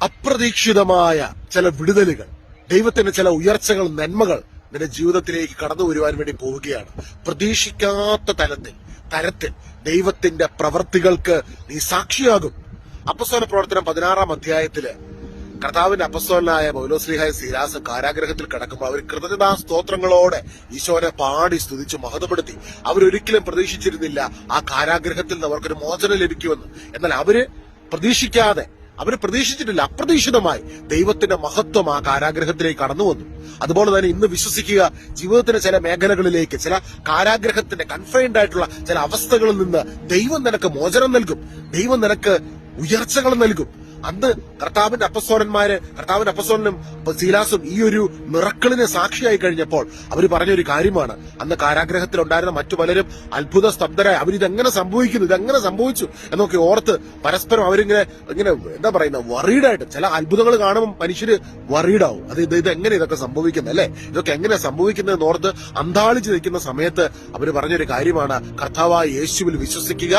അപ്രതീക്ഷിതമായ ചില വിടുതലുകൾ, ദൈവത്തിന്റെ ചില ഉയർച്ചകൾ, നന്മകൾ നിന്റെ ജീവിതത്തിലേക്ക് കടന്നു വരുവാൻ വേണ്ടി പോവുകയാണ്. പ്രതീക്ഷിക്കാത്ത തരത്തിൽ ദൈവത്തിന്റെ പ്രവർത്തികൾക്ക് നീ സാക്ഷിയാകും. അപ്പസ്തോല പ്രവർത്തനം 16-ാം അധ്യായത്തില് കർത്താവിന്റെ അപ്പസ്തോലനായ പൗലോസ്ലീഹായും സീലാസും കാരാഗ്രഹത്തിൽ കിടക്കുമ്പോൾ അവർ കൃതജ്ഞതാ സ്തോത്രങ്ങളോടെ ഈശോനെ പാടി സ്തുതിച്ച് മഹത്വപ്പെടുത്തി. അവരൊരിക്കലും പ്രതീക്ഷിച്ചിരുന്നില്ല ആ കാരാഗ്രഹത്തിൽ നിന്ന് അവർക്കൊരു മോചനം ലഭിക്കുമെന്ന്. എന്നാൽ അവര് പ്രതീക്ഷിച്ചിട്ടില്ല. അപ്രതീക്ഷിതമായി ദൈവത്തിന്റെ മഹത്വം ആ കാരാഗ്രഹത്തിലേക്ക് കടന്നു വന്നു. അതുപോലെ തന്നെ ഇന്ന് വിശ്വസിക്കുക, ജീവിതത്തിന്റെ ചില മേഖലകളിലേക്ക്, ചില കാരാഗ്രഹത്തിന്റെ കൺഫൈൻഡ് ആയിട്ടുള്ള ചില അവസ്ഥകളിൽ നിന്ന് ദൈവം നിനക്ക് മോചനം നൽകും. ദൈവം നിനക്ക് ഉയർച്ചകൾ നൽകും. അന്ന് കർത്താവിന്റെ അപ്പസ്തോലനും സീലാസും ഈ ഒരു മിറക്കിളിന് സാക്ഷിയായി കഴിഞ്ഞപ്പോൾ അവർ പറഞ്ഞൊരു കാര്യമാണ്. അന്ന് കാരാഗ്രഹത്തിൽ ഉണ്ടായിരുന്ന മറ്റു പലരും അത്ഭുത സ്തബ്ധരായി. അവരിതെങ്ങനെ സംഭവിച്ചു എന്നൊക്കെ ഓർത്ത് പരസ്പരം അവരിങ്ങനെ എന്താ പറയുന്ന വറീഡായിട്ട്, ചില അത്ഭുതങ്ങൾ കാണുമ്പോൾ മനുഷ്യര് വറീഡാവും. ഇതെങ്ങനെ ഇതൊക്കെ സംഭവിക്കുന്നത്, അല്ലെ? ഇതൊക്കെ എങ്ങനെ സംഭവിക്കുന്നതെന്ന് ഓർത്ത് അന്താളിച്ച് നിൽക്കുന്ന സമയത്ത് അവര് പറഞ്ഞൊരു കാര്യമാണ്, കർത്താവായ യേശുവിൽ വിശ്വസിക്കുക,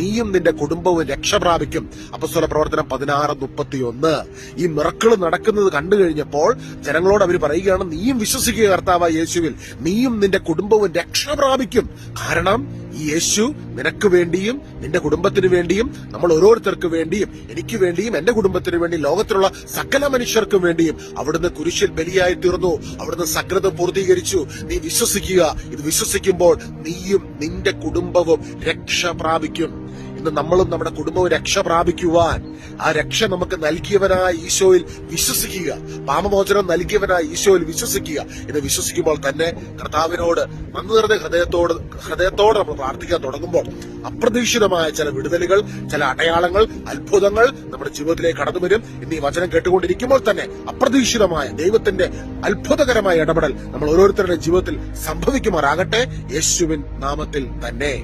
നീയും നിന്റെ കുടുംബവും രക്ഷ പ്രാപിക്കും. അപ്പസ്തോല പ്രവർത്തനം 16:31. ഈ മിറക്കിൾ നടക്കുന്നത് കണ്ടു കഴിഞ്ഞപ്പോൾ ജനങ്ങളോട് അവർ പറയുകയാണ്, നീയും വിശ്വസിക്കുക കർത്താവായ യേശുവിൽ, നീയും നിന്റെ കുടുംബവും രക്ഷ പ്രാപിക്കും. കാരണം ഈ യേശു നിനക്ക് വേണ്ടിയും നിന്റെ കുടുംബത്തിന് വേണ്ടിയും നമ്മൾ ഓരോരുത്തർക്ക് വേണ്ടിയും എനിക്ക് വേണ്ടിയും എന്റെ കുടുംബത്തിന് വേണ്ടിയും ലോകത്തിലുള്ള സകല മനുഷ്യർക്കും വേണ്ടിയും അവിടുന്ന് കുരിശിൽ ബലിയായി തീർന്നു. അവിടുന്ന് സകലത പൂർത്തീകരിച്ചു. നീ വിശ്വസിക്കുക. ഇത് വിശ്വസിക്കുമ്പോൾ നീയും നിന്റെ കുടുംബവും രക്ഷ പ്രാപിക്കും. ഇന്ന് നമ്മളും നമ്മുടെ കുടുംബവും രക്ഷ പ്രാപിക്കുവാൻ ആ രക്ഷ നമുക്ക് നൽകിയവനായ ഈശോയിൽ വിശ്വസിക്കുക. പാപമോചനം നൽകിയവനായ ഈശോയിൽ വിശ്വസിക്കുക. ഇത് വിശ്വസിക്കുമ്പോൾ തന്നെ കർത്താവിനോട് നന്ദി നിറഞ്ഞ ഹൃദയത്തോടെ നമ്മൾ പ്രാർത്ഥിക്കാൻ തുടങ്ങുമ്പോൾ അപ്രതീക്ഷിതമായ ചില വിടുതലുകൾ, ചില അടയാളങ്ങൾ, അത്ഭുതങ്ങൾ നമ്മുടെ ജീവിതത്തിലേക്ക് കടന്നു വരും. ഇന്ന് ഈ വചനം കേട്ടുകൊണ്ടിരിക്കുമ്പോൾ തന്നെ അപ്രതീക്ഷിതമായ ദൈവത്തിന്റെ അത്ഭുതകരമായ ഇടപെടൽ നമ്മൾ ഓരോരുത്തരുടെ ജീവിതത്തിൽ സംഭവിക്കുമാറാകട്ടെ, യേശുവിൻ നാമത്തിൽ തന്നെ.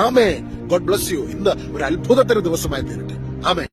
ആമേൻ. God bless you. ഇന്ന് ഒരു അത്ഭുതത്തിന്റെ ദിവസമായി തീരട്ടെ. ആമേൻ.